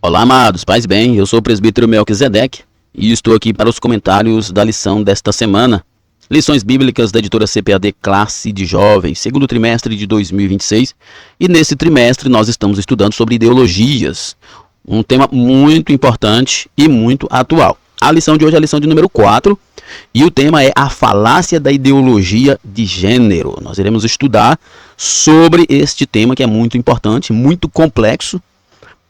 Olá, amados, paz bem, eu sou o presbítero Melquisedeque e estou aqui para os comentários da lição desta semana. Lições bíblicas da editora CPAD Classe de Jovens, segundo trimestre de 2026. E nesse trimestre nós estamos estudando sobre ideologias, um tema muito importante e muito atual. A lição de hoje é a lição de número 4 e o tema é a falácia da ideologia de gênero. Nós iremos estudar sobre este tema que é muito importante, muito complexo,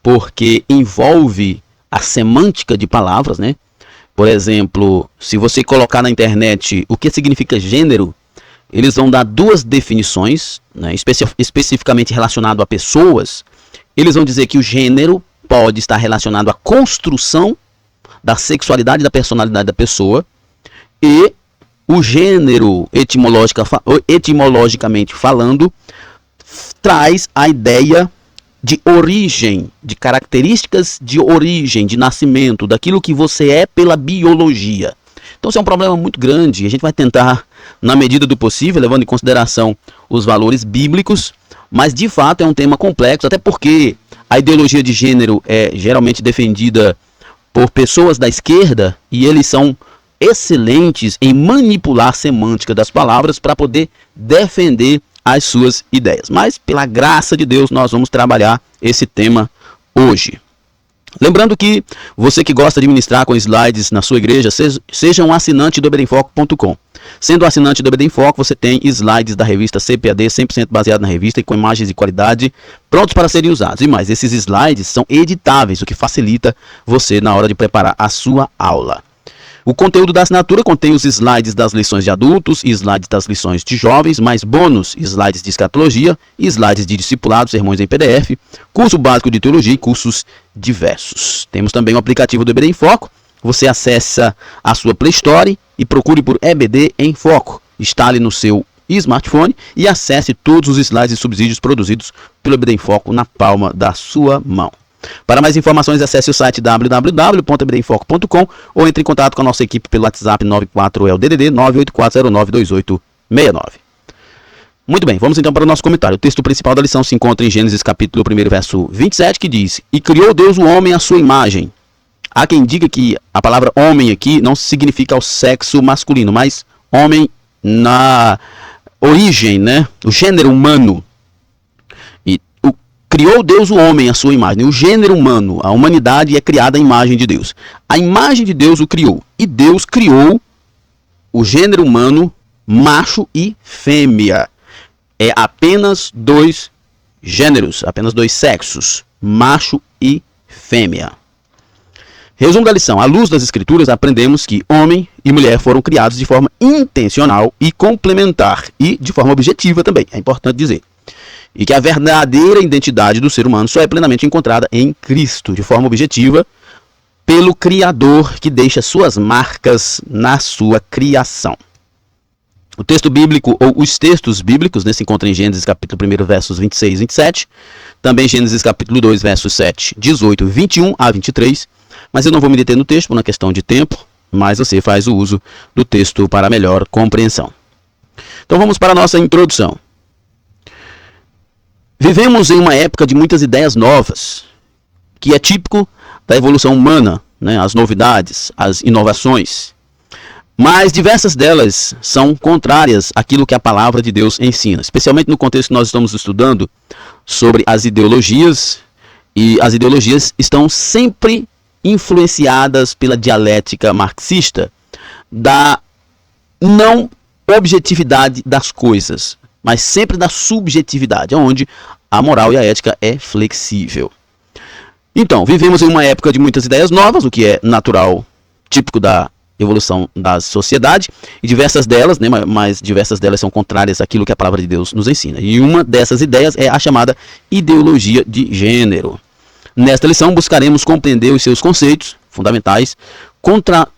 porque envolve a semântica de palavras, né? Por exemplo, se você colocar na internet o que significa gênero, eles vão dar duas definições, né, especificamente relacionado a pessoas. Eles vão dizer que o gênero pode estar relacionado à construção da sexualidade e da personalidade da pessoa, e o gênero, etimologicamente falando, traz a ideia de origem, de características de origem, de nascimento, daquilo que você é pela biologia. Então isso é um problema muito grande, a gente vai tentar, na medida do possível, levando em consideração os valores bíblicos, mas de fato é um tema complexo, até porque a ideologia de gênero é geralmente defendida por pessoas da esquerda e eles são excelentes em manipular a semântica das palavras para poder defender as suas ideias. Mas, pela graça de Deus, nós vamos trabalhar esse tema hoje. Lembrando que você que gosta de ministrar com slides na sua igreja, seja um assinante do EBD-em-Foco.com. Sendo assinante do EBD-em-Foco, você tem slides da revista CPAD 100% baseado na revista e com imagens de qualidade prontos para serem usados. E mais, esses slides são editáveis, o que facilita você na hora de preparar a sua aula. O conteúdo da assinatura contém os slides das lições de adultos, slides das lições de jovens, mais bônus, slides de escatologia, slides de discipulado, sermões em PDF, curso básico de teologia e cursos diversos. Temos também o aplicativo do EBD em Foco. Você acessa a sua Play Store e procure por EBD em Foco. Instale no seu smartphone e acesse todos os slides e subsídios produzidos pelo EBD em Foco na palma da sua mão. Para mais informações, acesse o site www.ebdemfoco.com ou entre em contato com a nossa equipe pelo WhatsApp 94DDD 984092869. Muito bem, vamos então para o nosso comentário. O texto principal da lição se encontra em Gênesis capítulo 1, verso 27, que diz: E criou Deus o homem à sua imagem. Há quem diga que a palavra homem aqui não significa o sexo masculino, mas homem na origem, né? O gênero humano. Criou Deus o homem à sua imagem, o gênero humano, a humanidade é criada à imagem de Deus. A imagem de Deus o criou. E Deus criou o gênero humano, macho e fêmea. É apenas dois gêneros, apenas dois sexos, macho e fêmea. Resumo da lição. À luz das escrituras, aprendemos que homem e mulher foram criados de forma intencional e complementar, e de forma objetiva também, é importante dizer. E que a verdadeira identidade do ser humano só é plenamente encontrada em Cristo, de forma objetiva, pelo Criador que deixa suas marcas na sua criação. O texto bíblico, ou os textos bíblicos, se encontram em Gênesis capítulo 1, versos 26 e 27, também Gênesis capítulo 2, versos 7, 18, 21 a 23, mas eu não vou me deter no texto por uma questão de tempo, mas você faz o uso do texto para melhor compreensão. Então vamos para a nossa introdução. Vivemos em uma época de muitas ideias novas, que é típico da evolução humana, né? As novidades, as inovações. Mas diversas delas são contrárias àquilo que a palavra de Deus ensina, especialmente no contexto que nós estamos estudando sobre as ideologias, e as ideologias estão sempre influenciadas pela dialética marxista da não objetividade das coisas, mas sempre da subjetividade, onde a moral e a ética é flexível. Então, vivemos em uma época de muitas ideias novas, o que é natural, típico da evolução da sociedade, e diversas delas, né, mas diversas delas são contrárias àquilo que a palavra de Deus nos ensina. E uma dessas ideias é a chamada ideologia de gênero. Nesta lição, buscaremos compreender os seus conceitos fundamentais,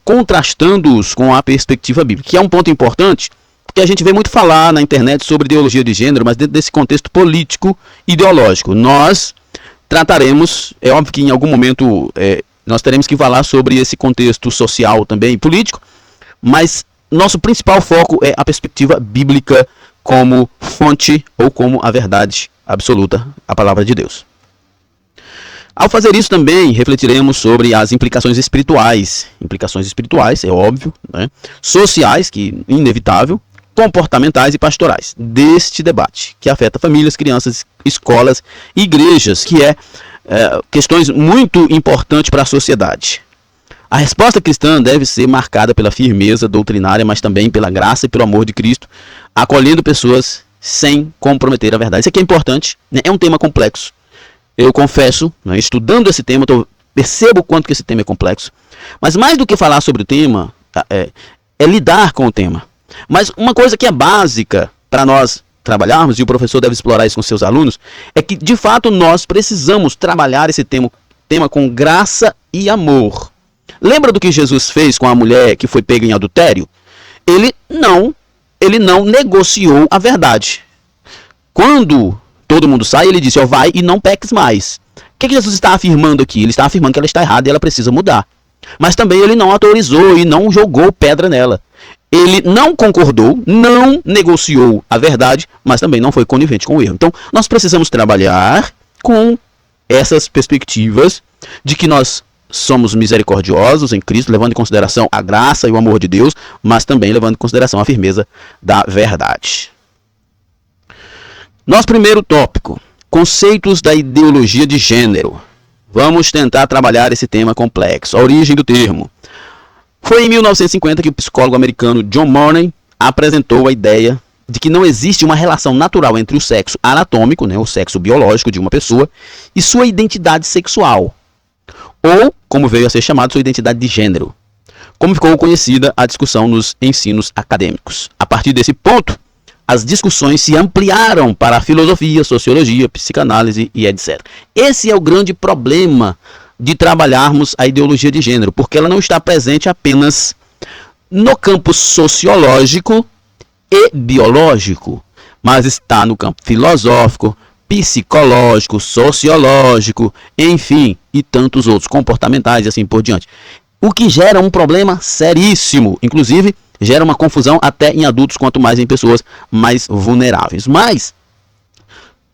contrastando-os com a perspectiva bíblica, que é um ponto importante, porque a gente vê muito falar na internet sobre ideologia de gênero, mas dentro desse contexto político ideológico. Nós trataremos, é óbvio que em algum momento nós teremos que falar sobre esse contexto social também político, mas nosso principal foco é a perspectiva bíblica como fonte ou como a verdade absoluta, a palavra de Deus. Ao fazer isso também, refletiremos sobre as implicações espirituais, é óbvio, né? Sociais, que inevitável, comportamentais e pastorais deste debate, que afeta famílias, crianças, escolas e igrejas, que questões muito importantes para a sociedade. A resposta cristã deve ser marcada pela firmeza doutrinária, mas também pela graça e pelo amor de Cristo, acolhendo pessoas sem comprometer a verdade. Isso aqui é importante, né? É um tema complexo. Eu confesso, né, estudando esse tema, percebo o quanto que esse tema é complexo. Mas mais do que falar sobre o tema, é lidar com o tema. Mas uma coisa que é básica para nós trabalharmos, e o professor deve explorar isso com seus alunos, é que de fato nós precisamos trabalhar esse tema com graça e amor. Lembra do que Jesus fez com a mulher que foi pega em adultério? Ele não negociou a verdade. Quando todo mundo sai, ele disse, vai e não peques mais. O que Jesus está afirmando aqui? Ele está afirmando que ela está errada e ela precisa mudar. Mas também ele não autorizou e não jogou pedra nela. Ele não concordou, não negociou a verdade, mas também não foi conivente com o erro. Então, nós precisamos trabalhar com essas perspectivas de que nós somos misericordiosos em Cristo, levando em consideração a graça e o amor de Deus, mas também levando em consideração a firmeza da verdade. Nosso primeiro tópico, conceitos da ideologia de gênero. Vamos tentar trabalhar esse tema complexo, a origem do termo. Foi em 1950 que o psicólogo americano John Money apresentou a ideia de que não existe uma relação natural entre o sexo anatômico, né, o sexo biológico de uma pessoa, e sua identidade sexual, ou, como veio a ser chamado, sua identidade de gênero, como ficou conhecida a discussão nos ensinos acadêmicos. A partir desse ponto, as discussões se ampliaram para a filosofia, sociologia, psicanálise e etc. Esse é o grande problema de trabalharmos a ideologia de gênero, porque ela não está presente apenas no campo sociológico e biológico, mas está no campo filosófico, psicológico, sociológico, enfim, e tantos outros, comportamentais e assim por diante. O que gera um problema seríssimo, inclusive gera uma confusão até em adultos, quanto mais em pessoas mais vulneráveis. Mas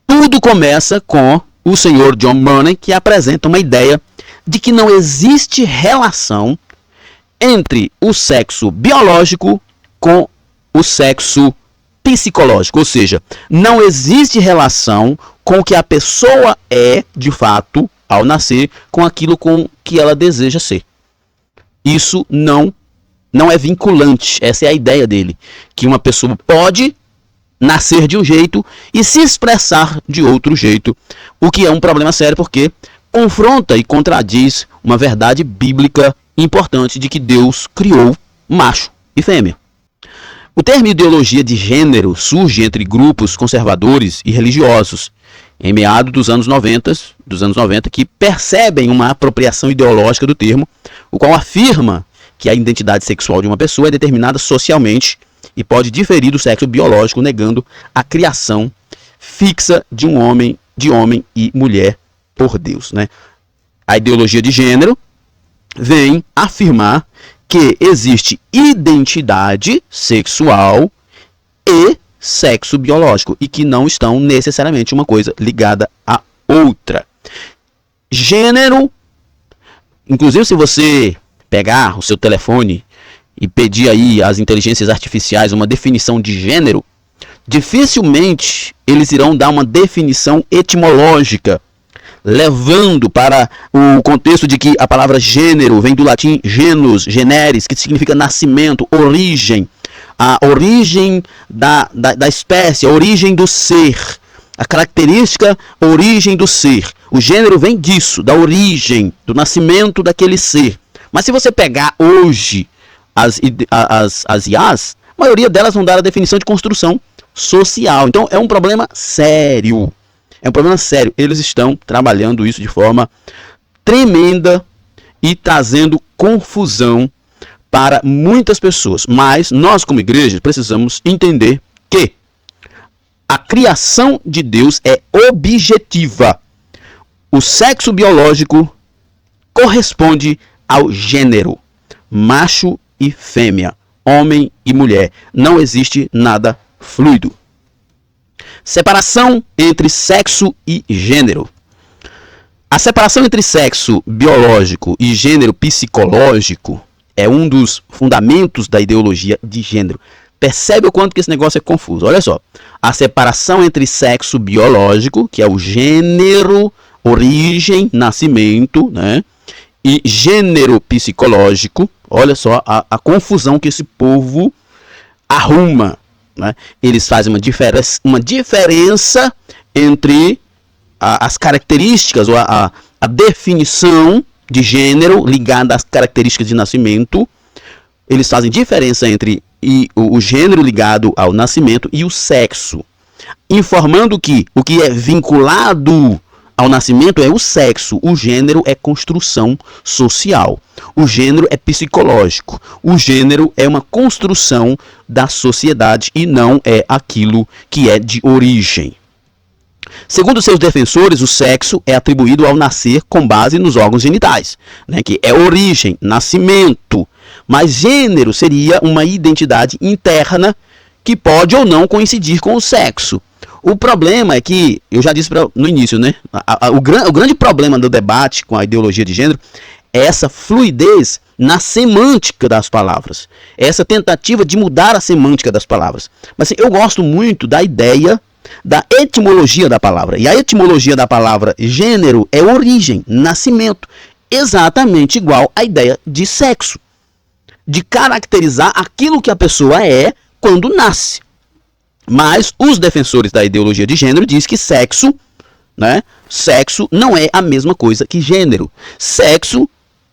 tudo começa com o senhor John Money, que apresenta uma ideia de que não existe relação entre o sexo biológico com o sexo psicológico, ou seja, não existe relação com o que a pessoa é, de fato, ao nascer, com aquilo com que ela deseja ser. Isso não é vinculante. Essa é a ideia dele, que uma pessoa pode nascer de um jeito e se expressar de outro jeito, o que é um problema sério porque confronta e contradiz uma verdade bíblica importante de que Deus criou macho e fêmea. O termo ideologia de gênero surge entre grupos conservadores e religiosos em meados dos anos 90, que percebem uma apropriação ideológica do termo, o qual afirma que a identidade sexual de uma pessoa é determinada socialmente e pode diferir do sexo biológico, negando a criação fixa de homem e mulher por Deus, né? A ideologia de gênero vem afirmar que existe identidade sexual e sexo biológico e que não estão necessariamente uma coisa ligada à outra. Gênero, inclusive se você pegar o seu telefone e pedir aí às inteligências artificiais uma definição de gênero, dificilmente eles irão dar uma definição etimológica, levando para o contexto de que a palavra gênero vem do latim genus, generis, que significa nascimento, origem, a origem da espécie, a origem do ser, a característica, a origem do ser. O gênero vem disso, da origem, do nascimento daquele ser. Mas se você pegar hoje as IAs, a maioria delas vão dar a definição de construção social. Então é um problema sério. É um problema sério. Eles estão trabalhando isso de forma tremenda e trazendo confusão para muitas pessoas. Mas nós, como igreja, precisamos entender que a criação de Deus é objetiva. O sexo biológico corresponde ao gênero, macho e fêmea, homem e mulher. Não existe nada fluido. Separação entre sexo e gênero. A separação entre sexo biológico e gênero psicológico é um dos fundamentos da ideologia de gênero. Percebe o quanto que esse negócio é confuso. Olha só. A separação entre sexo biológico, que é o gênero, origem, nascimento, né? E gênero psicológico. Olha só a confusão que esse povo arruma, né? Eles fazem uma diferença entre as características ou a definição de gênero ligada às características de nascimento. Eles fazem diferença entre o gênero ligado ao nascimento e o sexo, informando que o que é vinculado ao nascimento é o sexo, o gênero é construção social, o gênero é psicológico, o gênero é uma construção da sociedade e não é aquilo que é de origem. Segundo seus defensores, o sexo é atribuído ao nascer com base nos órgãos genitais, né, que é origem, nascimento. Mas gênero seria uma identidade interna que pode ou não coincidir com o sexo. O problema é que, eu já disse no início, né? O grande problema do debate com a ideologia de gênero é essa fluidez na semântica das palavras. Essa tentativa de mudar a semântica das palavras. Mas assim, eu gosto muito da ideia da etimologia da palavra. E a etimologia da palavra gênero é origem, nascimento. Exatamente igual à ideia de sexo. De caracterizar aquilo que a pessoa é quando nasce. Mas os defensores da ideologia de gênero dizem que sexo, né, sexo não é a mesma coisa que gênero. Sexo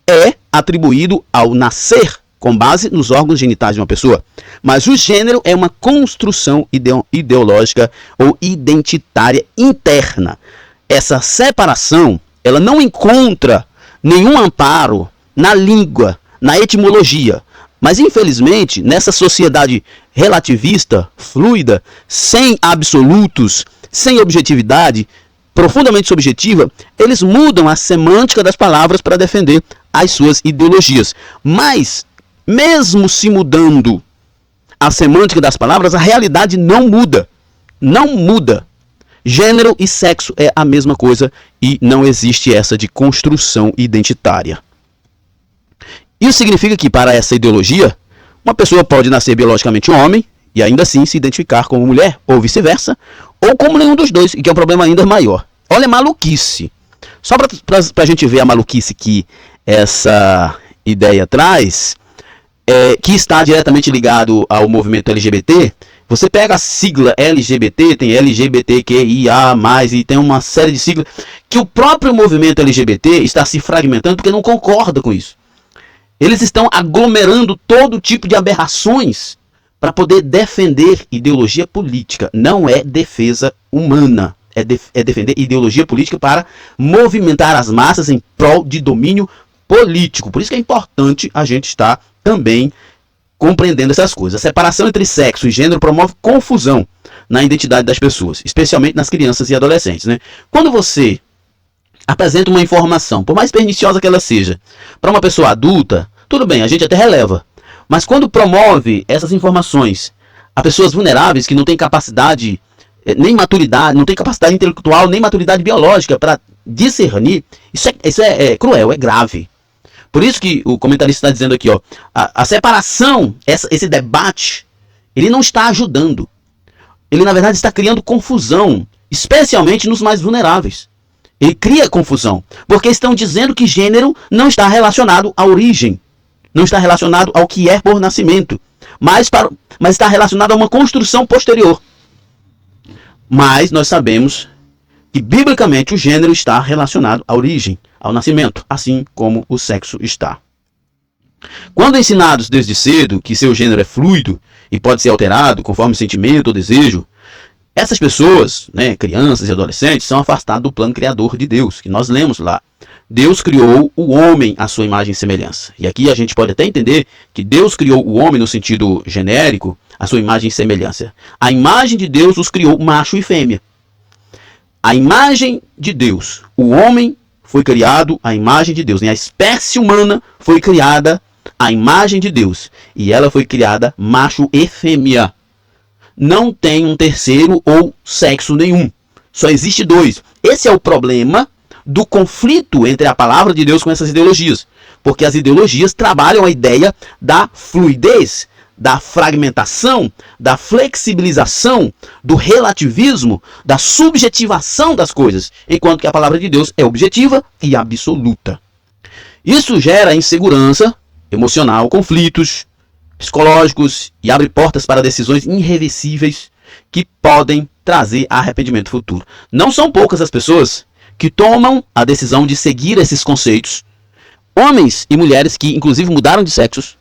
é atribuído ao nascer, com base nos órgãos genitais de uma pessoa. Mas o gênero é uma construção ideológica ou identitária interna. Essa separação, ela não encontra nenhum amparo na língua, na etimologia. Mas, infelizmente, nessa sociedade relativista, fluida, sem absolutos, sem objetividade, profundamente subjetiva, eles mudam a semântica das palavras para defender as suas ideologias. Mas, mesmo se mudando a semântica das palavras, a realidade não muda. Não muda. Gênero e sexo é a mesma coisa e não existe essa de construção identitária. Isso significa que, para essa ideologia, uma pessoa pode nascer biologicamente homem e ainda assim se identificar como mulher, ou vice-versa, ou como nenhum dos dois, e que é um problema ainda maior. Olha a maluquice. Só para a gente ver a maluquice que essa ideia traz, que está diretamente ligado ao movimento LGBT, você pega a sigla LGBT, tem LGBTQIA+, e tem uma série de siglas, que o próprio movimento LGBT está se fragmentando porque não concorda com isso. Eles estão aglomerando todo tipo de aberrações para poder defender ideologia política. Não é defesa humana. É defender ideologia política para movimentar as massas em prol de domínio político. Por isso que é importante a gente estar também compreendendo essas coisas. A separação entre sexo e gênero promove confusão na identidade das pessoas, especialmente nas crianças e adolescentes, né? Quando você apresenta uma informação, por mais perniciosa que ela seja, para uma pessoa adulta, tudo bem, a gente até releva. Mas quando promove essas informações a pessoas vulneráveis que não têm capacidade, nem maturidade, não têm capacidade intelectual, nem maturidade biológica para discernir, isso é cruel, é grave. Por isso que o comentarista está dizendo aqui, ó, a separação, esse debate, ele não está ajudando. Ele, na verdade, está criando confusão, especialmente nos mais vulneráveis. Ele cria confusão, porque estão dizendo que gênero não está relacionado à origem, não está relacionado ao que é por nascimento, mas está relacionado a uma construção posterior. Mas nós sabemos que, biblicamente, o gênero está relacionado à origem, ao nascimento, assim como o sexo está. Quando ensinados desde cedo que seu gênero é fluido e pode ser alterado conforme sentimento ou desejo, essas pessoas, né, crianças e adolescentes, são afastadas do plano criador de Deus, que nós lemos lá. Deus criou o homem à sua imagem e semelhança. E aqui a gente pode até entender que Deus criou o homem no sentido genérico, à sua imagem e semelhança. A imagem de Deus os criou macho e fêmea. A imagem de Deus, o homem foi criado à imagem de Deus. E a espécie humana foi criada à imagem de Deus. E ela foi criada macho e fêmea. Não tem um terceiro ou sexo nenhum. Só existe dois. Esse é o problema do conflito entre a palavra de Deus com essas ideologias. Porque as ideologias trabalham a ideia da fluidez, da fragmentação, da flexibilização, do relativismo, da subjetivação das coisas, enquanto que a palavra de Deus é objetiva e absoluta. Isso gera insegurança emocional, conflitos psicológicos e abre portas para decisões irreversíveis que podem trazer arrependimento futuro. Não são poucas as pessoas que tomam a decisão de seguir esses conceitos, homens e mulheres que inclusive mudaram de sexos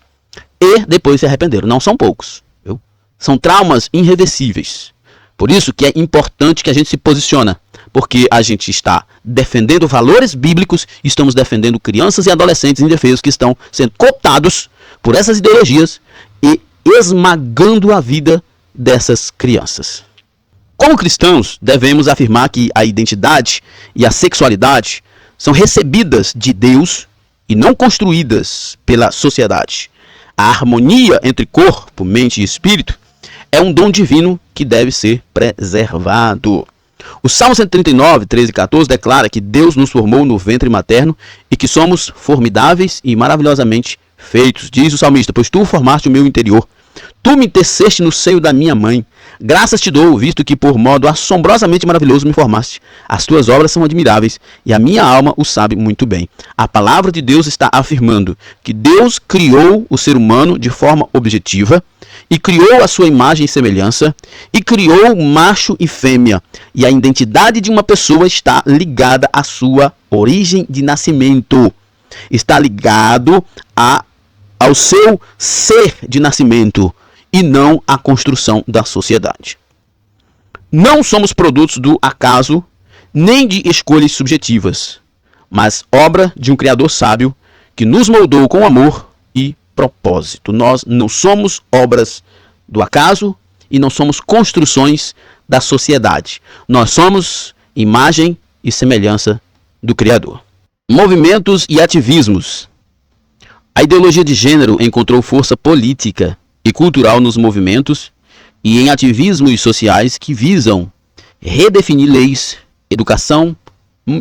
e depois se arrependeram. Não são poucos, viu? São traumas irreversíveis. Por isso que é importante que a gente se posicione, porque a gente está defendendo valores bíblicos, estamos defendendo crianças e adolescentes indefesos que estão sendo cooptados por essas ideologias e esmagando a vida dessas crianças. Como cristãos, devemos afirmar que a identidade e a sexualidade são recebidas de Deus e não construídas pela sociedade. A harmonia entre corpo, mente e espírito é um dom divino que deve ser preservado. O Salmo 139, 13 e 14 declara que Deus nos formou no ventre materno e que somos formidáveis e maravilhosamente feitos. Diz o salmista: pois tu formaste o meu interior, tu me teceste no seio da minha mãe. Graças te dou, visto que por modo assombrosamente maravilhoso me formaste. As tuas obras são admiráveis e a minha alma o sabe muito bem. A palavra de Deus está afirmando que Deus criou o ser humano de forma objetiva e criou a sua imagem e semelhança e criou macho e fêmea. E a identidade de uma pessoa está ligada à sua origem de nascimento. Está ligado ao seu ser de nascimento e não à construção da sociedade. Não somos produtos do acaso nem de escolhas subjetivas, mas obra de um Criador sábio que nos moldou com amor e propósito. Nós não somos obras do acaso e não somos construções da sociedade. Nós somos imagem e semelhança do Criador. Movimentos e ativismos. A ideologia de gênero encontrou força política e cultural nos movimentos e em ativismos sociais que visam redefinir leis, educação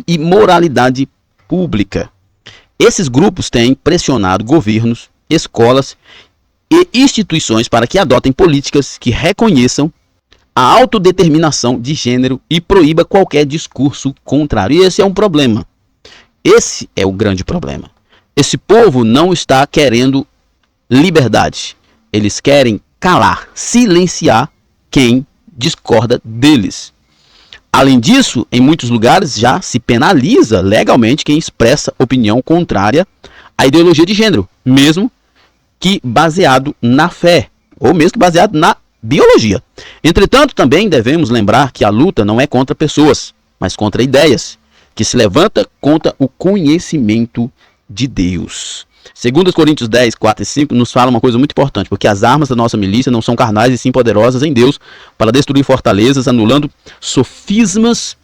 e moralidade pública. Esses grupos têm pressionado governos, escolas e instituições para que adotem políticas que reconheçam a autodeterminação de gênero e proíba qualquer discurso contrário. E esse é um problema. Esse é o grande problema. Esse povo não está querendo liberdade. Eles querem calar, silenciar quem discorda deles. Além disso, em muitos lugares já se penaliza legalmente quem expressa opinião contrária à ideologia de gênero, mesmo que baseado na fé, ou mesmo que baseado na biologia. Entretanto, também devemos lembrar que a luta não é contra pessoas, mas contra ideias, que se levanta contra o conhecimento de Deus. 2 Coríntios 10, 4 e 5 nos fala uma coisa muito importante, porque as armas da nossa milícia não são carnais e sim poderosas em Deus para destruir fortalezas, anulando sofismas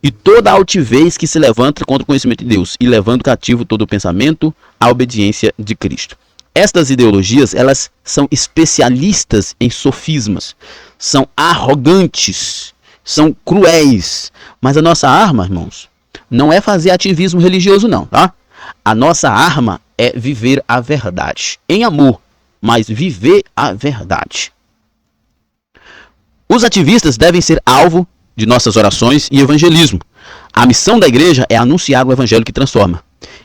e toda altivez que se levanta contra o conhecimento de Deus e levando cativo todo o pensamento à obediência de Cristo. Estas ideologias, elas são especialistas em sofismas, são arrogantes, são cruéis, mas a nossa arma, irmãos, não é fazer ativismo religioso não, tá? A nossa arma é viver a verdade, em amor, mas viver a verdade. Os ativistas devem ser alvo de nossas orações e evangelismo. A missão da igreja é anunciar o evangelho que transforma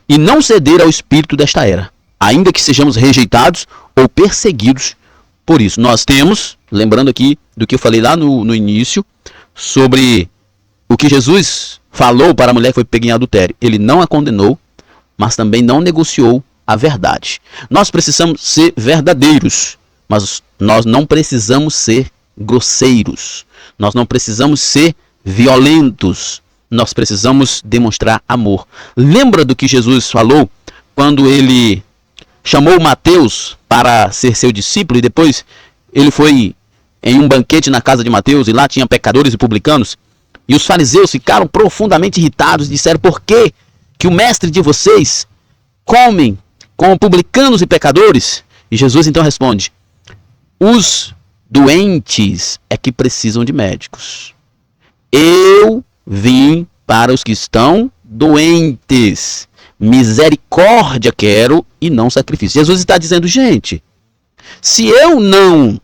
e não ceder ao espírito desta era, ainda que sejamos rejeitados ou perseguidos por isso. Nós temos, lembrando aqui do que eu falei lá no início, sobre o que Jesus falou para a mulher que foi pega em adultério. Ele não a condenou, mas também não negociou a verdade. Nós precisamos ser verdadeiros, mas nós não precisamos ser grosseiros. Nós não precisamos ser violentos. Nós precisamos demonstrar amor. Lembra do que Jesus falou quando ele chamou Mateus para ser seu discípulo e depois ele foi em um banquete na casa de Mateus e lá tinha pecadores e publicanos? E os fariseus ficaram profundamente irritados e disseram: por que o mestre de vocês comem com publicanos e pecadores? E Jesus então responde: os doentes é que precisam de médicos. Eu vim para os que estão doentes. Misericórdia quero e não sacrifício. Jesus está dizendo, gente, se eu não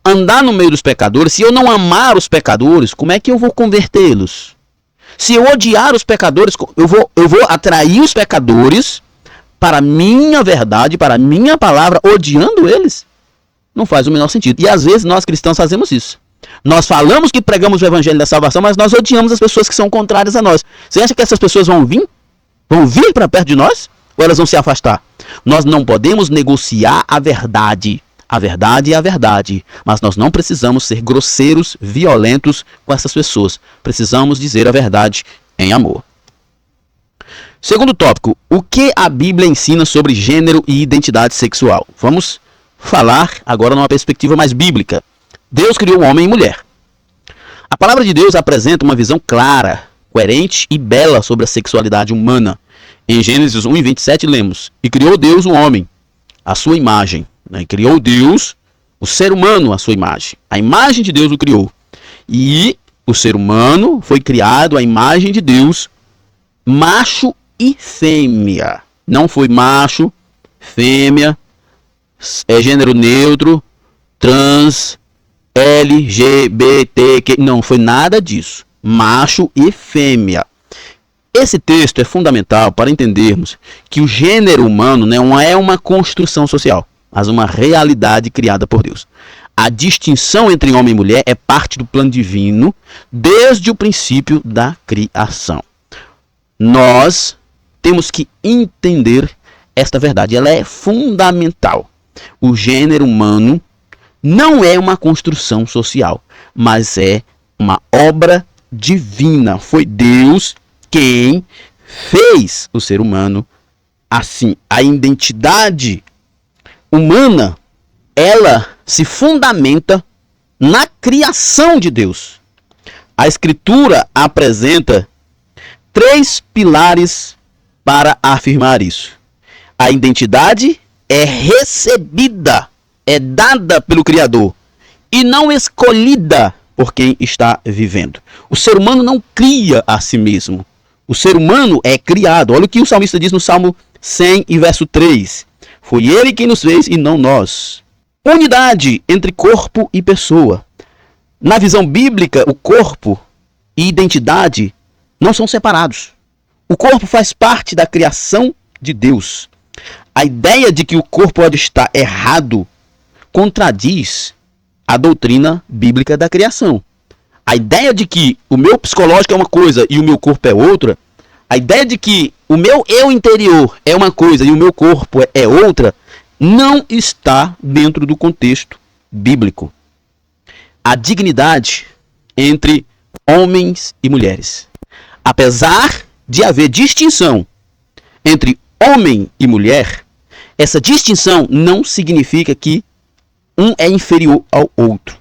andar no meio dos pecadores, se eu não amar os pecadores, como é que eu vou convertê-los? Se eu odiar os pecadores, eu vou atrair os pecadores para a minha verdade, para a minha palavra, odiando eles? Não faz o menor sentido. E às vezes nós cristãos fazemos isso. Nós falamos que pregamos o evangelho da salvação, mas nós odiamos as pessoas que são contrárias a nós. Você acha que essas pessoas vão vir? Vão vir para perto de nós? Ou elas vão se afastar? Nós não podemos negociar a verdade. A verdade é a verdade. Mas nós não precisamos ser grosseiros, violentos com essas pessoas. Precisamos dizer a verdade em amor. Segundo tópico. O que a Bíblia ensina sobre gênero e identidade sexual? Vamos falar agora numa perspectiva mais bíblica. Deus criou homem e mulher. A palavra de Deus apresenta uma visão clara, coerente e bela sobre a sexualidade humana. Em Gênesis 1:27 lemos: E criou Deus o homem, à sua imagem. E criou Deus o ser humano à sua imagem. A imagem de Deus o criou. E o ser humano foi criado à imagem de Deus, macho e fêmea. Não foi macho, fêmea, gênero neutro, trans, LGBTQ. Não foi nada disso. Macho e fêmea. Esse texto é fundamental para entendermos que o gênero humano não é uma construção social, mas uma realidade criada por Deus. A distinção entre homem e mulher é parte do plano divino desde o princípio da criação. Nós temos que entender esta verdade, ela é fundamental. O gênero humano não é uma construção social, mas é uma obra divina. Foi Deus quem fez o ser humano assim. A identidade humana, ela se fundamenta na criação de Deus. A Escritura apresenta 3 pilares para afirmar isso. A identidade é recebida, é dada pelo Criador e não escolhida por quem está vivendo. O ser humano não cria a si mesmo. O ser humano é criado. Olha o que o salmista diz no Salmo 100 e verso 3. Foi ele quem nos fez e não nós. Unidade entre corpo e pessoa. Na visão bíblica, o corpo e identidade não são separados. O corpo faz parte da criação de Deus. A ideia de que o corpo pode estar errado contradiz a doutrina bíblica da criação. A ideia de que o meu psicológico é uma coisa e o meu corpo é outra, a ideia de que o meu eu interior é uma coisa e o meu corpo é outra, não está dentro do contexto bíblico. A dignidade entre homens e mulheres. Apesar de haver distinção entre homem e mulher, essa distinção não significa que um é inferior ao outro.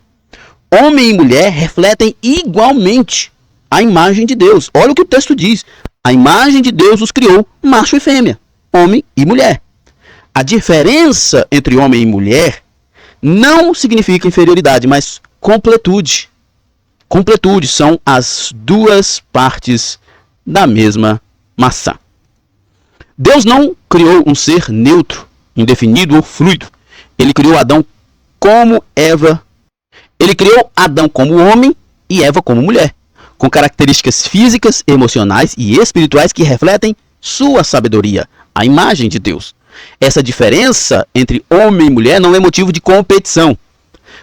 Homem e mulher refletem igualmente a imagem de Deus. Olha o que o texto diz. A imagem de Deus os criou, macho e fêmea, homem e mulher. A diferença entre homem e mulher não significa inferioridade, mas completude. Completude são as duas partes da mesma maçã. Deus não criou um ser neutro, indefinido ou fluido. Ele criou Adão como Eva. Ele criou Adão como homem e Eva como mulher, com características físicas, emocionais e espirituais que refletem sua sabedoria, a imagem de Deus. Essa diferença entre homem e mulher não é motivo de competição.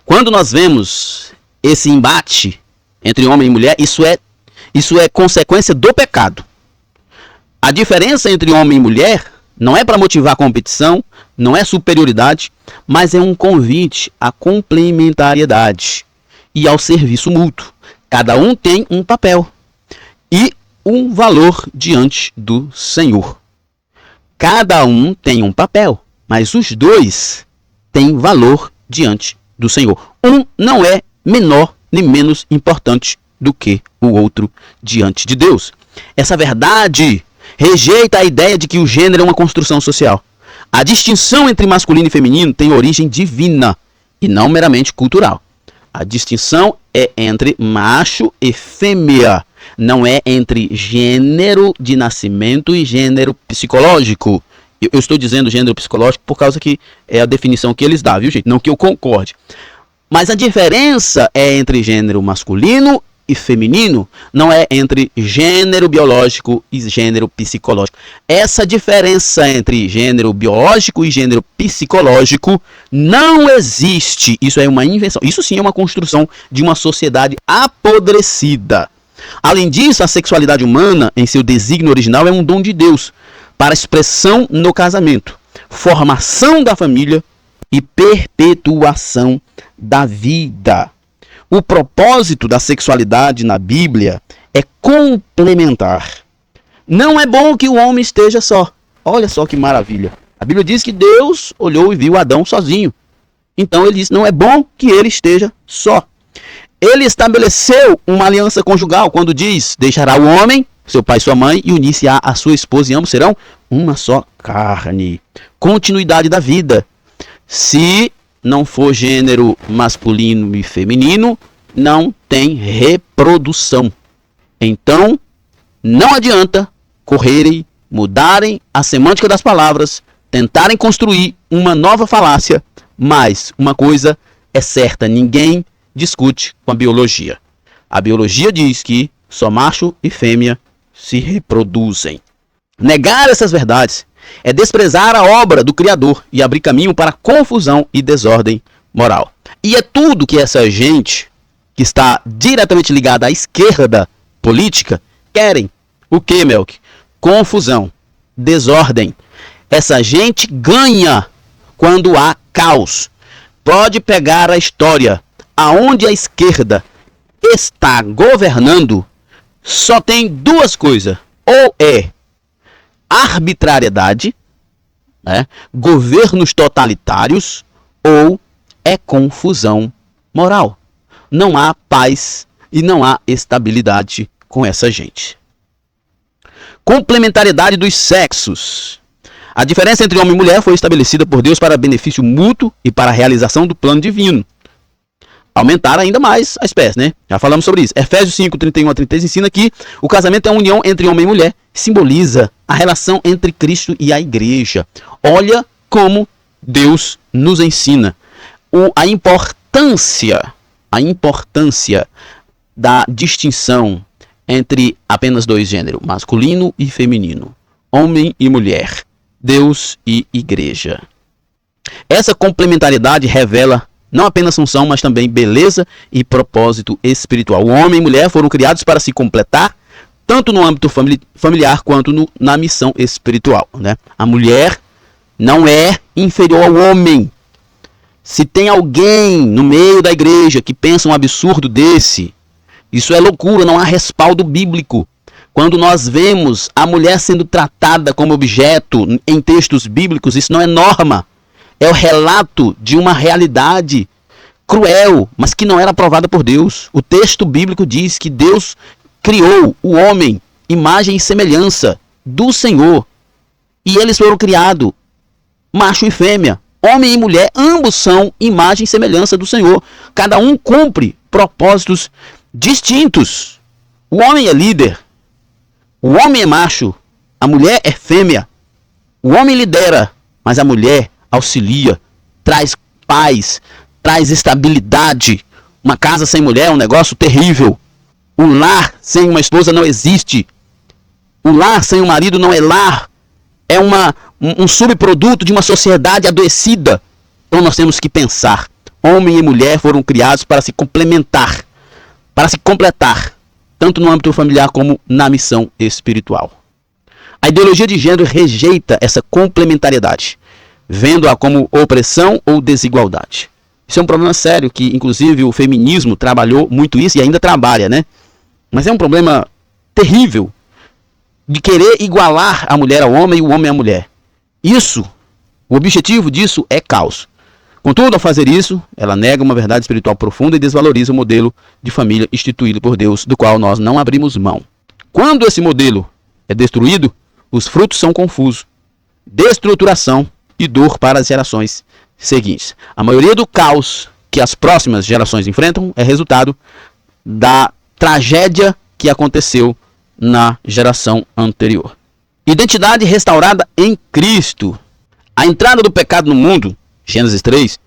Quando nós vemos esse embate entre homem e mulher, isso é consequência do pecado. A diferença entre homem e mulher não é para motivar competição, não é superioridade, mas é um convite à complementariedade e ao serviço mútuo. Cada um tem um papel e um valor diante do Senhor. Cada um tem um papel, mas os dois têm valor diante do Senhor. Um não é menor nem menos importante do que o outro diante de Deus. Essa verdade rejeita a ideia de que o gênero é uma construção social. A distinção entre masculino e feminino tem origem divina e não meramente cultural. A distinção é entre macho e fêmea. Não é entre gênero de nascimento e gênero psicológico. Eu estou dizendo gênero psicológico por causa que é a definição que eles dão, viu, gente? Não que eu concorde. Mas a diferença é entre gênero masculino e feminino, não é entre gênero biológico e gênero psicológico. Essa diferença entre gênero biológico e gênero psicológico não existe. Isso é uma invenção. Isso sim é uma construção de uma sociedade apodrecida. Além disso, a sexualidade humana, em seu desígnio original, é um dom de Deus para expressão no casamento, formação da família e perpetuação da vida. O propósito da sexualidade na Bíblia é complementar. Não é bom que o homem esteja só. Olha só que maravilha. A Bíblia diz que Deus olhou e viu Adão sozinho. Então ele disse, não é bom que ele esteja só. Ele estabeleceu uma aliança conjugal quando diz, deixará o homem, seu pai e sua mãe, e unir-se-á a sua esposa, e ambos serão uma só carne. Continuidade da vida. Se não for gênero masculino e feminino, não tem reprodução. Então, não adianta correrem, mudarem a semântica das palavras, tentarem construir uma nova falácia, mas uma coisa é certa, ninguém discute com a biologia. A biologia diz que só macho e fêmea se reproduzem. Negar essas verdades é desprezar a obra do Criador e abrir caminho para confusão e desordem moral. E é tudo que essa gente, que está diretamente ligada à esquerda política, querem. O que, Melk? Confusão, desordem. Essa gente ganha quando há caos. Pode pegar a história. Aonde a esquerda está governando, só tem duas coisas. Ou é arbitrariedade, né? Governos totalitários, ou é confusão moral. Não há paz e não há estabilidade com essa gente. Complementariedade dos sexos. A diferença entre homem e mulher foi estabelecida por Deus para benefício mútuo e para a realização do plano divino. Aumentar ainda mais a espécie, né? Já falamos sobre isso. Efésios 5, 31 a 33 ensina que o casamento é a união entre homem e mulher, simboliza a relação entre Cristo e a igreja. Olha como Deus nos ensina a importância da distinção entre apenas dois gêneros, masculino e feminino, homem e mulher, Deus e igreja. Essa complementariedade revela não apenas função, mas também beleza e propósito espiritual. O homem e mulher foram criados para se completar, tanto no âmbito familiar quanto na missão espiritual, né? A mulher não é inferior ao homem. Se tem alguém no meio da igreja que pensa um absurdo desse, isso é loucura, não há respaldo bíblico. Quando nós vemos a mulher sendo tratada como objeto em textos bíblicos, isso não é norma. É o relato de uma realidade cruel, mas que não era aprovada por Deus. O texto bíblico diz que Deus criou o homem, imagem e semelhança do Senhor. E eles foram criados, macho e fêmea, homem e mulher, ambos são imagem e semelhança do Senhor. Cada um cumpre propósitos distintos. O homem é líder, o homem é macho, a mulher é fêmea. O homem lidera, mas a mulher auxilia, traz paz, traz estabilidade. Uma casa sem mulher é um negócio terrível. Um lar sem uma esposa não existe. O lar sem um marido não é lar. É um subproduto de uma sociedade adoecida. Então nós temos que pensar. Homem e mulher foram criados para se complementar, para se completar, tanto no âmbito familiar como na missão espiritual. A ideologia de gênero rejeita essa complementariedade, vendo-a como opressão ou desigualdade. Isso é um problema sério que, inclusive, o feminismo trabalhou muito isso e ainda trabalha, né? Mas é um problema terrível de querer igualar a mulher ao homem e o homem à mulher. O objetivo disso é caos. Contudo, ao fazer isso, ela nega uma verdade espiritual profunda e desvaloriza o modelo de família instituído por Deus, do qual nós não abrimos mão. Quando esse modelo é destruído, os frutos são confusos, destruturação e dor para as gerações seguintes. A maioria do caos que as próximas gerações enfrentam é resultado da tragédia que aconteceu na geração anterior. Identidade restaurada em Cristo. A entrada do pecado no mundo, Gênesis 3,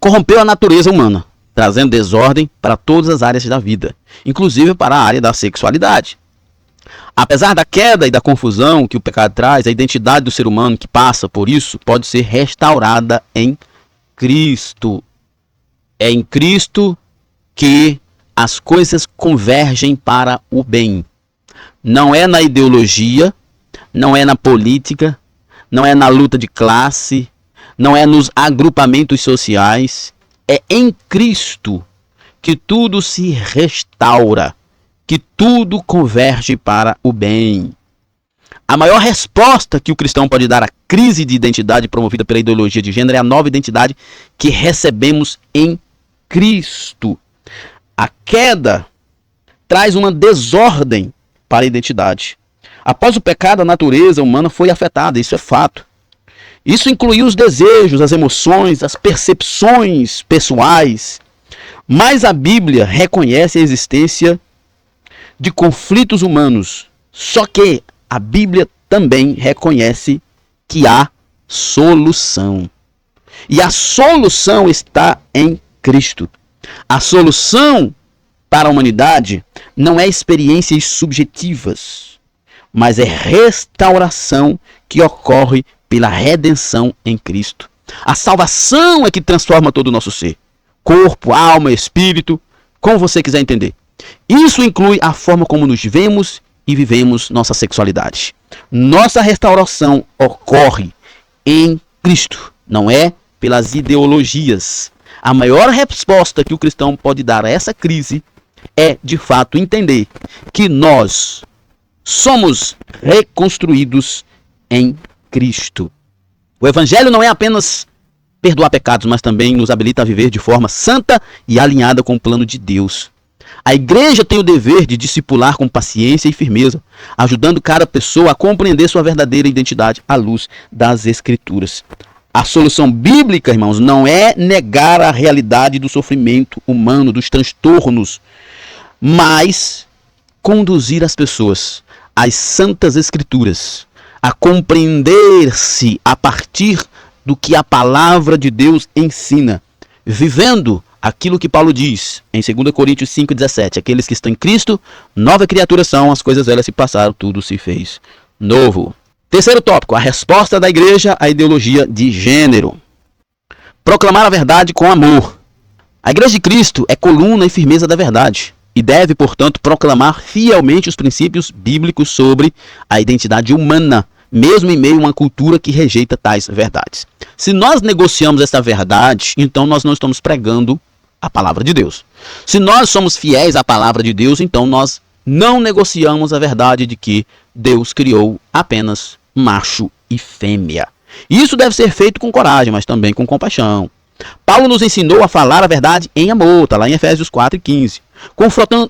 corrompeu a natureza humana, trazendo desordem para todas as áreas da vida, inclusive para a área da sexualidade. Apesar da queda e da confusão que o pecado traz, a identidade do ser humano que passa por isso pode ser restaurada em Cristo. É em Cristo que as coisas convergem para o bem. Não é na ideologia, não é na política, não é na luta de classe, não é nos agrupamentos sociais. É em Cristo que tudo se restaura, que tudo converge para o bem. A maior resposta que o cristão pode dar à crise de identidade promovida pela ideologia de gênero é a nova identidade que recebemos em Cristo. A queda traz uma desordem para a identidade. Após o pecado, a natureza humana foi afetada, isso é fato. Isso incluiu os desejos, as emoções, as percepções pessoais. Mas a Bíblia reconhece a existência de conflitos humanos. Só que a Bíblia também reconhece que há solução. E a solução está em Cristo. A solução para a humanidade não é experiências subjetivas, mas é restauração que ocorre pela redenção em Cristo. A salvação é que transforma todo o nosso ser. Corpo, alma, espírito, como você quiser entender. Isso inclui a forma como nos vemos e vivemos nossa sexualidade. Nossa restauração ocorre em Cristo, não é pelas ideologias. A maior resposta que o cristão pode dar a essa crise é, de fato, entender que nós somos reconstruídos em Cristo. O Evangelho não é apenas perdoar pecados, mas também nos habilita a viver de forma santa e alinhada com o plano de Deus. A igreja tem o dever de discipular com paciência e firmeza, ajudando cada pessoa a compreender sua verdadeira identidade à luz das Escrituras. A solução bíblica, irmãos, não é negar a realidade do sofrimento humano, dos transtornos, mas conduzir as pessoas às santas Escrituras, a compreender-se a partir do que a palavra de Deus ensina, vivendo aquilo que Paulo diz em 2 Coríntios 5,17, aqueles que estão em Cristo, nova criatura são, as coisas velhas se passaram, tudo se fez novo. Terceiro tópico, a resposta da igreja à ideologia de gênero. Proclamar a verdade com amor. A igreja de Cristo é coluna e firmeza da verdade e deve, portanto, proclamar fielmente os princípios bíblicos sobre a identidade humana, mesmo em meio a uma cultura que rejeita tais verdades. Se nós negociamos essa verdade, então nós não estamos pregando a palavra de Deus. Se nós somos fiéis à palavra de Deus, então nós não negociamos a verdade de que Deus criou apenas macho e fêmea. Isso deve ser feito com coragem, mas também com compaixão. Paulo nos ensinou a falar a verdade em amor, está lá em Efésios 4:15.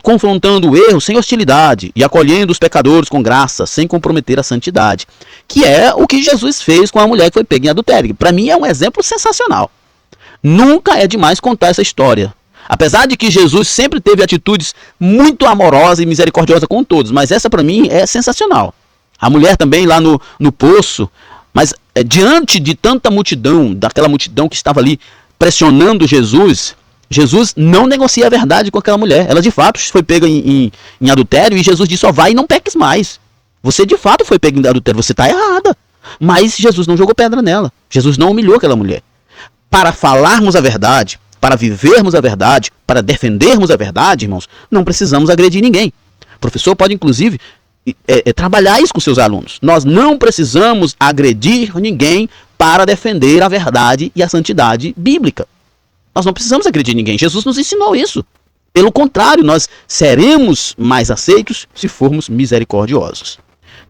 Confrontando o erro sem hostilidade e acolhendo os pecadores com graça, sem comprometer a santidade. Que é o que Jesus fez com a mulher que foi pega em adultério. Para mim é um exemplo sensacional. Nunca é demais contar essa história. Apesar de que Jesus sempre teve atitudes muito amorosas e misericordiosas com todos, mas essa para mim é sensacional. A mulher também lá no poço, mas diante de tanta multidão, daquela multidão que estava ali pressionando Jesus, Jesus não negocia a verdade com aquela mulher. Ela de fato foi pega em adultério e Jesus disse, vai e não peques mais. Você de fato foi pega em adultério, você está errada. Mas Jesus não jogou pedra nela. Jesus não humilhou aquela mulher. Para falarmos a verdade, para vivermos a verdade, para defendermos a verdade, irmãos, não precisamos agredir ninguém. O professor pode, inclusive, trabalhar isso com seus alunos. Nós não precisamos agredir ninguém para defender a verdade e a santidade bíblica. Nós não precisamos agredir ninguém. Jesus nos ensinou isso. Pelo contrário, nós seremos mais aceitos se formos misericordiosos.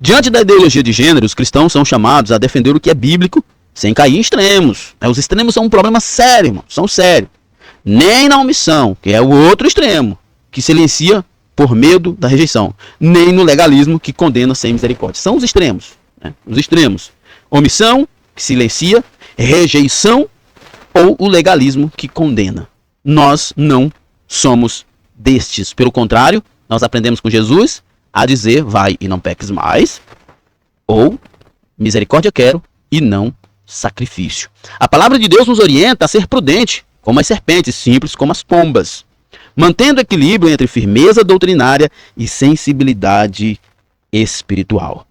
Diante da ideologia de gênero, os cristãos são chamados a defender o que é bíblico sem cair em extremos. Os extremos são um problema sério, irmão. São sérios. Nem na omissão, que é o outro extremo, que silencia por medo da rejeição. Nem no legalismo, que condena sem misericórdia. São os extremos. Os extremos. Omissão, que silencia. Rejeição, ou o legalismo que condena. Nós não somos destes. Pelo contrário, Nós aprendemos com Jesus a dizer, vai e não peques mais, ou misericórdia quero e não sacrifício. A palavra de Deus nos orienta a ser prudente, como as serpentes, simples como as pombas, mantendo equilíbrio entre firmeza doutrinária e sensibilidade espiritual.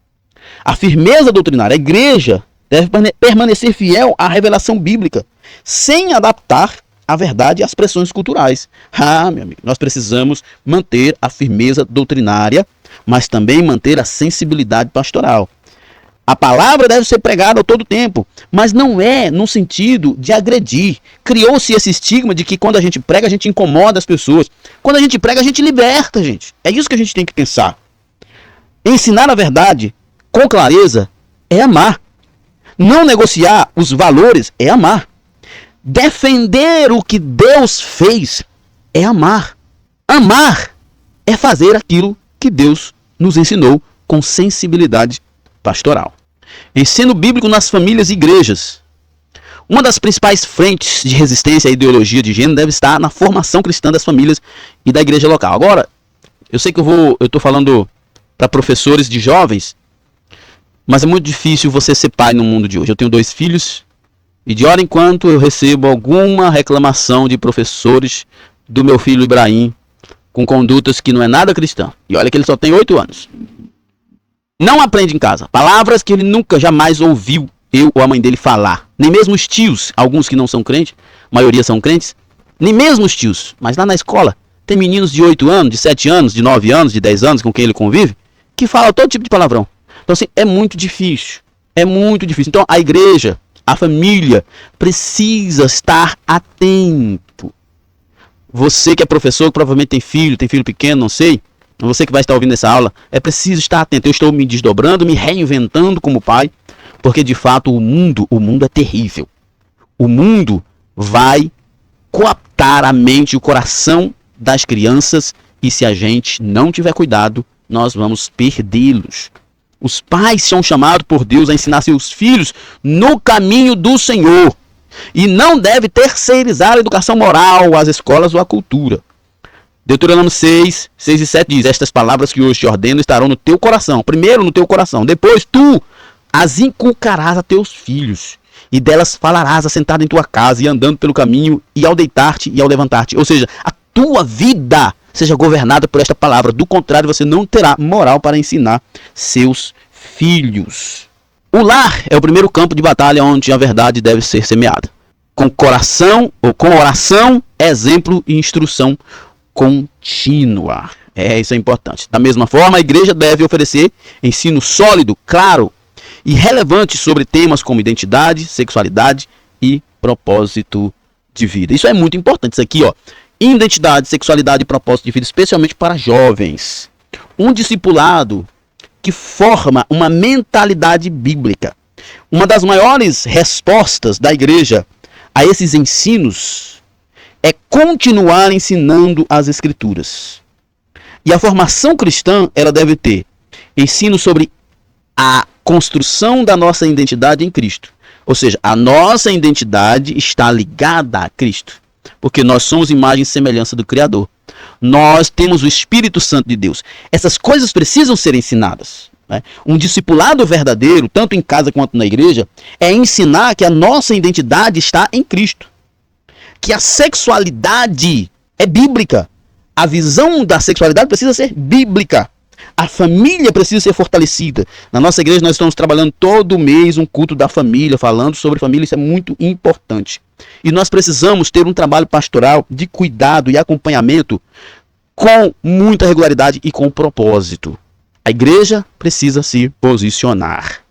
A firmeza doutrinária, a igreja deve permanecer fiel à revelação bíblica, sem adaptar a verdade às pressões culturais. Meu amigo, nós precisamos manter a firmeza doutrinária, mas também manter a sensibilidade pastoral. A palavra deve ser pregada a todo tempo, mas não é no sentido de agredir. Criou-se esse estigma de que quando a gente prega, a gente incomoda as pessoas. Quando a gente prega, a gente liberta, gente. É isso que a gente tem que pensar. Ensinar a verdade com clareza é amar. Não negociar os valores é amar. Defender o que Deus fez é amar. Amar é fazer aquilo que Deus nos ensinou com sensibilidade pastoral. Ensino bíblico nas famílias e igrejas. Uma das principais frentes de resistência à ideologia de gênero deve estar na formação cristã das famílias e da igreja local. Agora, eu sei que eu estou falando para professores de jovens, mas é muito difícil você ser pai no mundo de hoje. Eu tenho 2 filhos e de hora em quando eu recebo alguma reclamação de professores do meu filho Ibrahim com condutas que não é nada cristã. E olha que ele só tem 8 anos. Não aprende em casa. Palavras que ele nunca, jamais ouviu eu ou a mãe dele falar. Nem mesmo os tios, alguns que não são crentes, a maioria são crentes, nem mesmo os tios. Mas lá na escola, tem meninos de 8 anos, de 7 anos, de 9 anos, de 10 anos, com quem ele convive, que falam todo tipo de palavrão. Então assim, é muito difícil. É muito difícil. Então a igreja, a família, precisa estar atento. Você que é professor, que provavelmente tem filho pequeno, não sei. Você que vai estar ouvindo essa aula, é preciso estar atento. Eu estou me desdobrando, me reinventando como pai, porque de fato o mundo é terrível. O mundo vai coaptar a mente e o coração das crianças e se a gente não tiver cuidado, nós vamos perdê-los. Os pais são chamados por Deus a ensinar seus filhos no caminho do Senhor e não deve terceirizar a educação moral às escolas ou à cultura. Deuteronômio 6 e 7 diz, estas palavras que hoje te ordeno estarão no teu coração. Primeiro no teu coração, depois tu as inculcarás a teus filhos. E delas falarás assentado em tua casa e andando pelo caminho e ao deitar-te e ao levantar-te. Ou seja, a tua vida seja governada por esta palavra. Do contrário, você não terá moral para ensinar seus filhos. O lar é o primeiro campo de batalha onde a verdade deve ser semeada. Com coração ou com oração, exemplo e instrução contínua. Isso é importante. Da mesma forma, a igreja deve oferecer ensino sólido, claro e relevante sobre temas como identidade, sexualidade e propósito de vida. Isso é muito importante. Isso aqui, identidade, sexualidade e propósito de vida, especialmente para jovens. Um discipulado que forma uma mentalidade bíblica. Uma das maiores respostas da igreja a esses ensinos é continuar ensinando as Escrituras. E a formação cristã, ela deve ter ensino sobre a construção da nossa identidade em Cristo. Ou seja, a nossa identidade está ligada a Cristo. Porque nós somos imagem e semelhança do Criador. Nós temos o Espírito Santo de Deus. Essas coisas precisam ser ensinadas. Um discipulado verdadeiro, tanto em casa quanto na igreja, é ensinar que a nossa identidade está em Cristo. Que a sexualidade é bíblica. A visão da sexualidade precisa ser bíblica. A família precisa ser fortalecida. Na nossa igreja nós estamos trabalhando todo mês um culto da família, falando sobre família, isso é muito importante. E nós precisamos ter um trabalho pastoral de cuidado e acompanhamento com muita regularidade e com propósito. A igreja precisa se posicionar.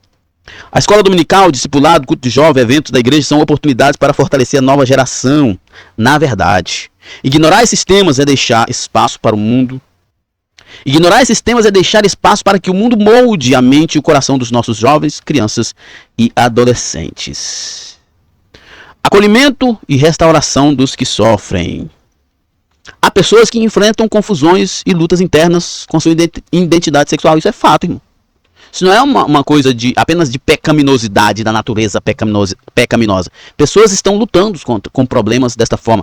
A escola dominical, o discipulado, culto de jovem, eventos da igreja são oportunidades para fortalecer a nova geração na verdade. Ignorar esses temas é deixar espaço para o mundo. Ignorar esses temas é deixar espaço para que o mundo molde a mente e o coração dos nossos jovens, crianças e adolescentes. Acolhimento e restauração dos que sofrem. Há pessoas que enfrentam confusões e lutas internas com sua identidade sexual. Isso é fato, irmão. Isso não é uma coisa apenas de pecaminosidade, da natureza pecaminosa. Pessoas estão lutando com problemas desta forma.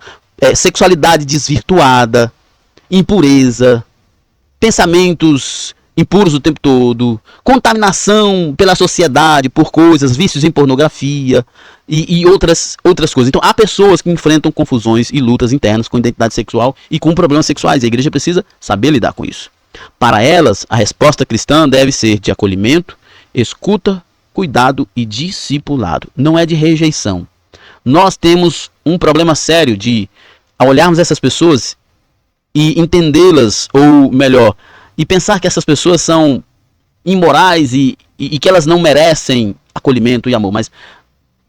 Sexualidade desvirtuada, impureza, pensamentos impuros o tempo todo, contaminação pela sociedade por coisas, vícios em pornografia e outras coisas. Então há pessoas que enfrentam confusões e lutas internas com identidade sexual e com problemas sexuais. A igreja precisa saber lidar com isso. Para elas, a resposta cristã deve ser de acolhimento, escuta, cuidado e discipulado. Não é de rejeição. Nós temos um problema sério de, ao olharmos essas pessoas e entendê-las, ou melhor, e pensar que essas pessoas são imorais e que elas não merecem acolhimento e amor. Mas,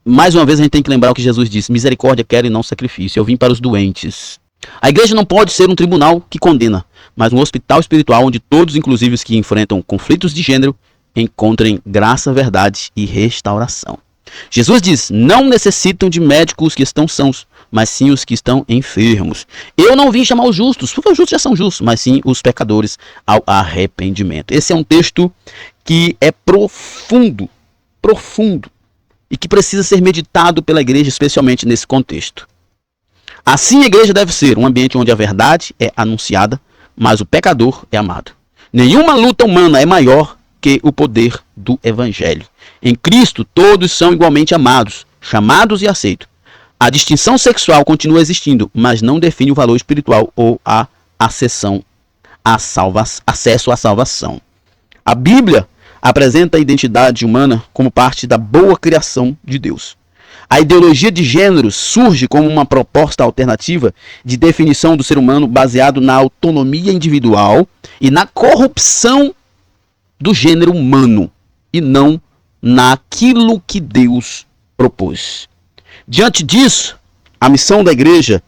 mais uma vez, a gente tem que lembrar o que Jesus disse: misericórdia quero e não sacrifício. Eu vim para os doentes. A igreja não pode ser um tribunal que condena, mas um hospital espiritual onde todos, inclusive os que enfrentam conflitos de gênero, encontrem graça, verdade e restauração. Jesus diz: não necessitam de médicos que estão sãos, mas sim os que estão enfermos. Eu não vim chamar os justos, porque os justos já são justos, mas sim os pecadores ao arrependimento. Esse é um texto que é profundo, e que precisa ser meditado pela igreja, especialmente nesse contexto. Assim, a igreja deve ser um ambiente onde a verdade é anunciada, mas o pecador é amado. Nenhuma luta humana é maior que o poder do evangelho. Em Cristo, todos são igualmente amados, chamados e aceitos. A distinção sexual continua existindo, mas não define o valor espiritual ou a acesso à salvação. A Bíblia apresenta a identidade humana como parte da boa criação de Deus. A ideologia de gênero surge como uma proposta alternativa de definição do ser humano baseado na autonomia individual e na corrupção do gênero humano, e não naquilo que Deus propôs. Diante disso, a missão da igreja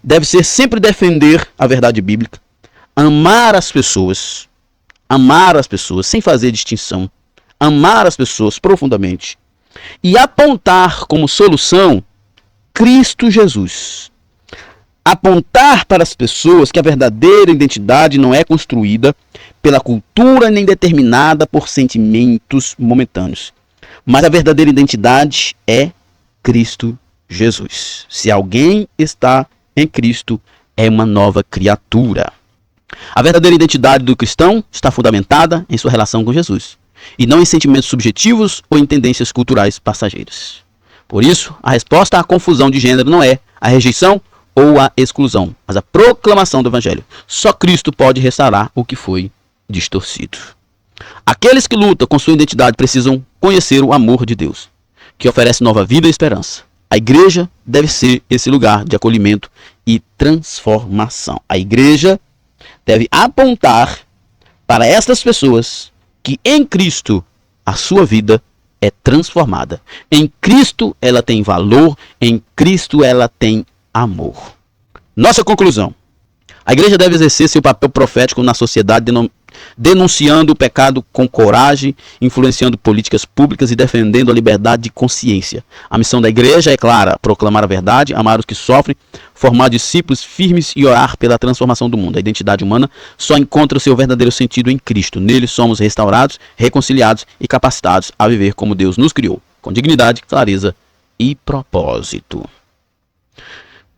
deve ser sempre defender a verdade bíblica, amar as pessoas sem fazer distinção, amar as pessoas profundamente e apontar como solução Cristo Jesus. Apontar para as pessoas que a verdadeira identidade não é construída pela cultura nem determinada por sentimentos momentâneos, mas a verdadeira identidade é Cristo Jesus. Se alguém está em Cristo, é uma nova criatura. A verdadeira identidade do cristão está fundamentada em sua relação com Jesus, e não em sentimentos subjetivos ou em tendências culturais passageiras. Por isso, a resposta à confusão de gênero não é a rejeição ou a exclusão, mas a proclamação do evangelho. Só Cristo pode restaurar o que foi distorcido. Aqueles que lutam com sua identidade precisam conhecer o amor de Deus, que oferece nova vida e esperança. A igreja deve ser esse lugar de acolhimento e transformação. A igreja deve apontar para essas pessoas que em Cristo a sua vida é transformada. Em Cristo ela tem valor, em Cristo ela tem amor. Nossa conclusão: a igreja deve exercer seu papel profético na sociedade, denunciando o pecado com coragem, influenciando políticas públicas e defendendo a liberdade de consciência. A missão da igreja é clara: proclamar a verdade, amar os que sofrem, formar discípulos firmes e orar pela transformação do mundo. A identidade humana só encontra o seu verdadeiro sentido em Cristo. Nele somos restaurados, reconciliados e capacitados a viver como Deus nos criou, com dignidade, clareza e propósito.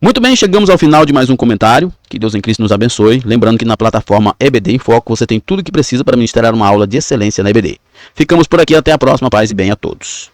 Muito bem, chegamos ao final de mais um comentário. Que Deus em Cristo nos abençoe. Lembrando que na plataforma EBD em Foco você tem tudo o que precisa para ministrar uma aula de excelência na EBD. Ficamos por aqui, até a próxima. Paz e bem a todos.